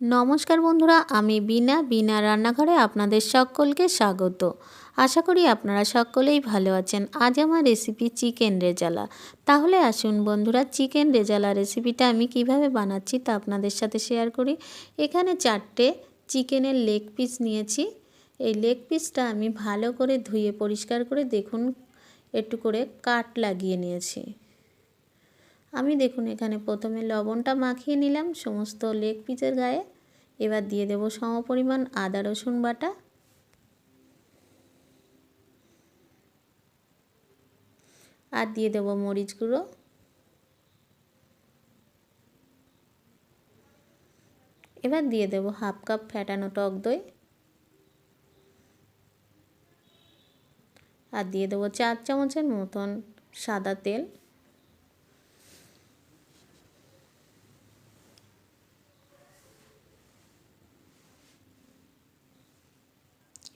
নমস্কার বন্ধুরা, আমি বিনা রান্নাঘরে আপনাদের সকলকে স্বাগত। আশা করি আপনারা সকলেই ভালো আছেন। আজ আমার রেসিপি চিকেন রেজালা। তাহলে আসুন বন্ধুরা, চিকেন রেজালা রেসিপিটা আমি কিভাবে বানাচ্ছি তা আপনাদের সাথে শেয়ার করি। এখানে 4টে চিকেনের লেগ পিস নিয়েছি। এই লেগ পিসটা আমি ভালো করে ধুয়ে পরিষ্কার করে দেখুন একটু করে কাট লাগিয়ে নিয়েছি। আমি দেখুন এখানে প্রথমে লবণটা মাখিয়ে নিলাম সমস্ত লেগ পিসের গায়ে। এবার দিয়ে দেব সমপরিমাণ আদা রসুন বাটা, আর দিয়ে দেব মরিচ গুঁড়ো, এবার দিয়ে দেব হাফ কাপ ফ্যাটানো টক দই, আর দিয়ে দেব 4 চামচের মতন সাদা তেল।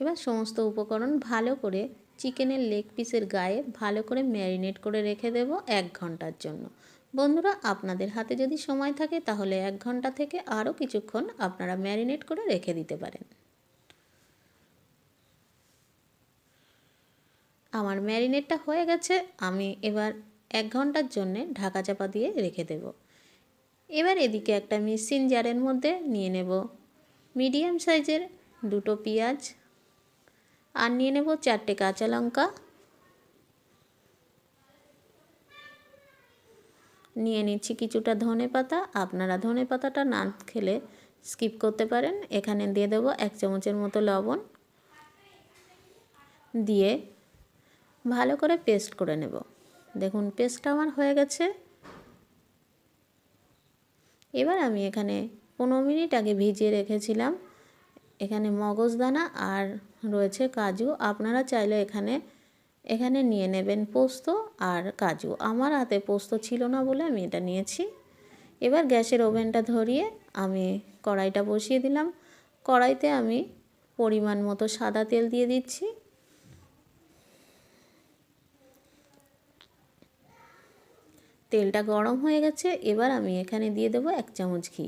এবার সমস্ত উপকরণ ভালো করে চিকেনের লেগ পিসের গায়ে ভালো করে ম্যারিনেট করে রেখে দেব 1 ঘন্টার জন্য। বন্ধুরা, আপনাদের হাতে যদি সময় থাকে তাহলে 1 ঘন্টা থেকে আরও কিছুক্ষণ আপনারা ম্যারিনেট করে রেখে দিতে পারেন। আমার ম্যারিনেটটা হয়ে গেছে, আমি এবার 1 ঘন্টার জন্যে ঢাকা চাপা দিয়ে রেখে দেব। এবার এদিকে একটা মিক্সিং জারের মধ্যে নিয়ে নেব মিডিয়াম সাইজের 2টো পেঁয়াজ, আর নিয়ে নেব 4টে কাঁচা লঙ্কা, নিয়ে নিচ্ছি কিছুটা ধনেপাতা। আপনারা ধনেপাতাটা না খেলে স্কিপ করতে পারেন। এখানে দিয়ে দেব 1 চামচের মতো লবণ, দিয়ে ভালো করে পেস্ট করে নেব। দেখুন পেস্টটা আমার হয়ে গেছে। এবার আমি এখানে 15 মিনিট আগে ভিজিয়ে রেখেছিলাম এখানে মগজদানা আর রয়েছে কাজু। আপনারা চাইলে এখানে নিয়ে নেবেন পোস্ত আর কাজু। আমার হাতে পোস্ত ছিল না বলে আমি এটা নিয়েছি। এবার গ্যাসের ওভেনটা ধরিয়ে আমি কড়াইটা বসিয়ে দিলাম। কড়াইতে আমি পরিমাণ মতো সাদা তেল দিয়ে দিচ্ছি। তেলটা গরম হয়ে গেছে, এবার আমি এখানে দিয়ে দেবো 1 চামচ ঘি।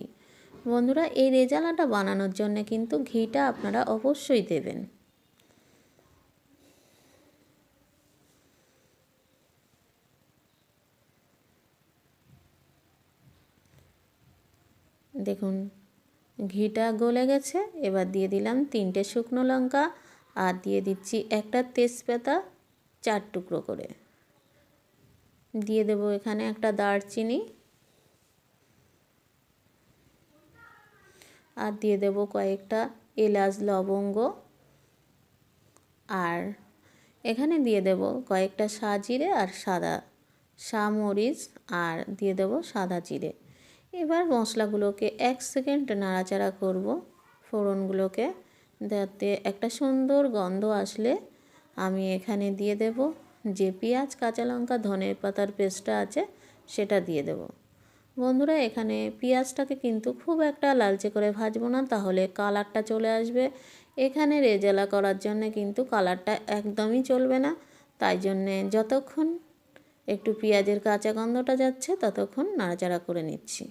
বন্ধুরা, এই রেজালাটা বানানোর জন্য কিন্তু ঘিটা আপনারা অবশ্যই দেবেন। দেখুন ঘিটা গলে গেছে। এবার দিয়ে দিলাম 3টে শুকনো লঙ্কা, আর দিয়ে দিচ্ছি একটা তেজপাতা 4 টুকরো করে। দিয়ে দেব এখানে একটা দারচিনি, আর দিয়ে দেব কয়েকটা এলাচ লবঙ্গ, আর এখানে দিয়ে দেব কয়েকটা সাজিরে আর মরিচ, আর দিয়ে দেব সাদা জিরে। এবার মশলাগুলোকে 1 সেকেন্ড নাড়াচাড়া করব ফোড়নগুলোকে, যাতে একটা সুন্দর গন্ধ আসলে আমি এখানে দিয়ে দেব যে পেঁয়াজ কাঁচা লঙ্কা ধনে পাতার পেস্টটা আছে সেটা দিয়ে দেব। বন্ধুরা, এখানে পেঁয়াজটাকে কিন্তু খুব একটা লালচে করে ভাজবো না, তাহলে কালারটা চলে আসবে। এখানে রেজালা করার জন্য কিন্তু কালারটা একদমই চলবে না। তাই জন্যে যতক্ষণ একটু পেঁয়াজের কাঁচা গন্ধটা যাচ্ছে ততক্ষণ নাড়াচাড়া করে নিচ্ছি।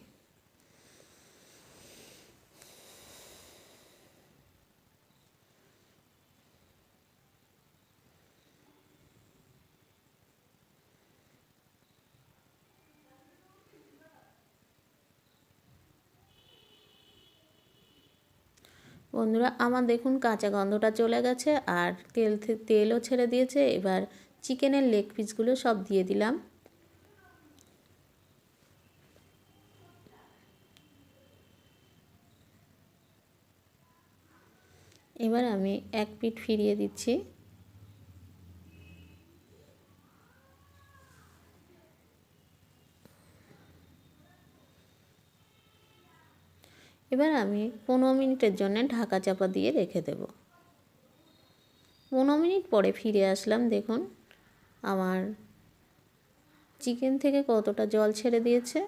বন্ধুরা, আমার দেখুন কাঁচা গন্ধটা চলে গেছে আর তেলও ছেড়ে দিয়েছে। এবার চিকেনের লেগ পিসগুলো সব দিয়ে দিলাম। এবার আমি 1 পিঠ ফিরিয়ে দিচ্ছি। এবার আমি 15 মিনিটের জন্য ঢাকা চাপা দিয়ে রেখে দেব। 15 মিনিট পরে ফিরে আসলাম। দেখুন আমার চিকেন থেকে কতটা জল ছেড়ে দিয়েছে।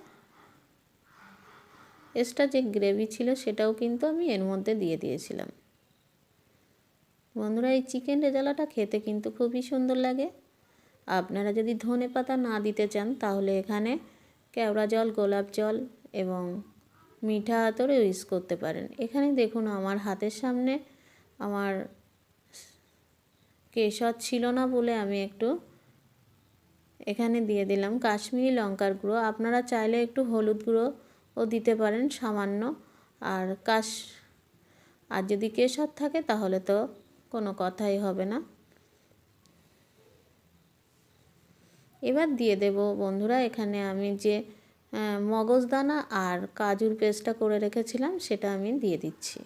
এক্সট্রা যে গ্রেভি ছিল সেটাও কিন্তু আমি এর মধ্যে দিয়ে দিয়েছিলাম। বন্ধুরা, এই চিকেন রেজালাটা খেতে কিন্তু খুবই সুন্দর লাগে। আপনারা যদি ধনেপাতা না দিতে চান তাহলে এখানে কেওড়া জল, গোলাপ জল এবং মিঠা আতর ইউজ করতে পারেন। এখানে দেখুন আমার হাতের সামনে আমার কেশর ছিল না বলে আমি একটু এখানে দিয়ে দিলাম কাশ্মীরি লঙ্কার গুঁড়ো। আপনারা চাইলে একটু হলুদ গুঁড়োও দিতে পারেন সামান্য। আর যদি কেশর থাকে তাহলে তো কোনো কথাই হবে না। এবার দিয়ে দেব বন্ধুরা এখানে আমি যে মগজদানা আর কাজুর পেস্টটা করে রেখেছিলাম সেটা আমি দিয়ে দিচ্ছি।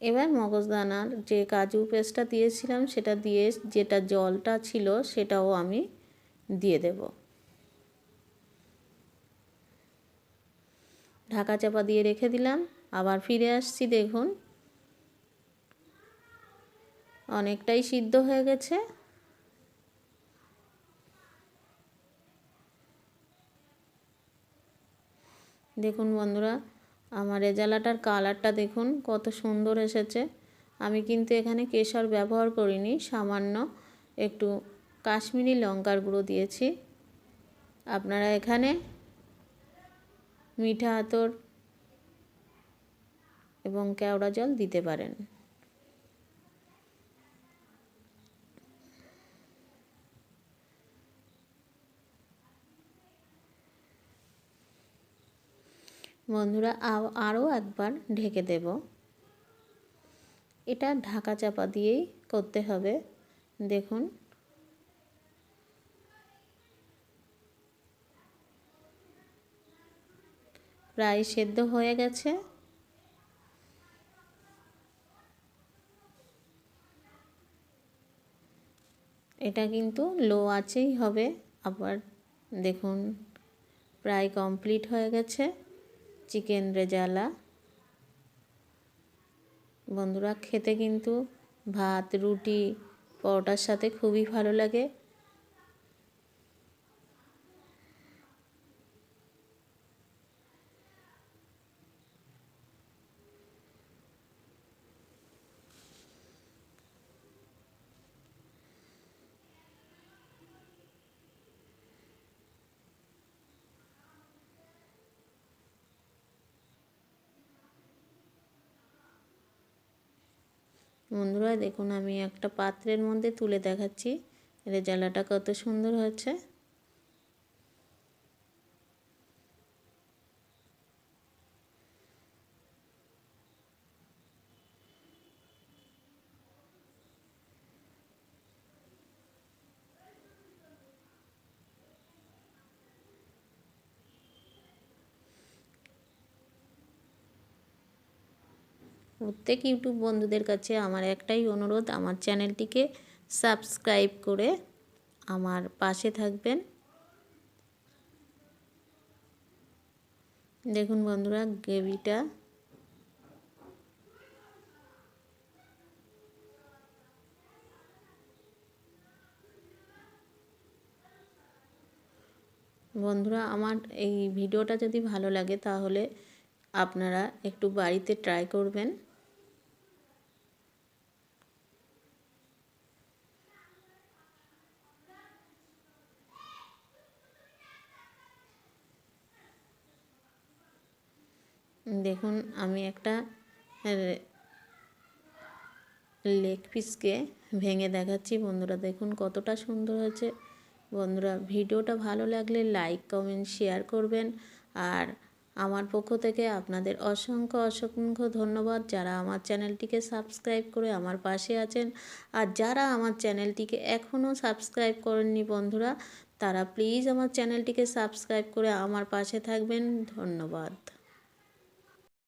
এবার মগজদানার যে কাজু পেস্টটা দিয়েছিলাম সেটা দিয়ে যেটা জলটা ছিল সেটাও আমি দিয়ে দেব। ঢাকা চাপা দিয়ে রেখে দিলাম। আবার ফিরে আসছি, দেখুন অনেকটাই সিদ্ধ হয়ে গেছে। দেখুন বন্ধুরা আমার রেজালাটার কালারটা দেখুন কত সুন্দর এসেছে। আমি কিন্তু এখানে কেশর ব্যবহার করিনি, সামান্য একটু কাশ্মীরি লঙ্কার গুঁড়ো দিয়েছি। আপনারা এখানে মিঠা আতর এবং কেওড়া জল দিতে পারেন। বন্ধুরা আরও একবার ঢেকে দেব। এটা ঢাকা চাপা দিয়েই করতে হবে। দেখুন প্রায় সেদ্ধ হয়ে গেছে। এটা কিন্তু লো আঁচেই হবে। আবার দেখুন প্রায় কমপ্লিট হয়ে গেছে চিকেন রেজালা। বন্ধুরা খেতে কিন্তু ভাত, রুটি, পরোটার সাথে খুবই ভালো লাগে। বন্ধুরা দেখুন আমি একটা পাত্রের মধ্যে তুলে দেখাচ্ছি রেজালাটা কত সুন্দর হয়েছে। প্রত্যেক ইউটিউব বন্ধুদের কাছে আমার একটাই অনুরোধ, আমার চ্যানেলটিকে সাবস্ক্রাইব করে আমার পাশে থাকবেন। দেখুন বন্ধুরা গ্রেভিটা বন্ধুরা আমার এই ভিডিওটা যদি ভালো লাগে তাহলে আপনারা একটু বাড়িতে ট্রাই করবেন। দেখুন আমি একটা লেগ পিসকে ভেঙে দেখাচ্ছি। বন্ধুরা দেখুন কতটা সুন্দর হয়েছে। বন্ধুরা ভিডিওটা ভালো লাগলে লাইক, কমেন্ট, শেয়ার করবেন। আর আমার পক্ষ থেকে আপনাদের অসংখ্য অসংখ্য ধন্যবাদ যারা আমার চ্যানেলটিকে সাবস্ক্রাইব করে আমার পাশে আছেন। আর যারা আমার চ্যানেলটিকে এখনও সাবস্ক্রাইব করেননি বন্ধুরা, তারা প্লিজ আমার চ্যানেলটিকে সাবস্ক্রাইব করে আমার পাশে থাকবেন। ধন্যবাদ।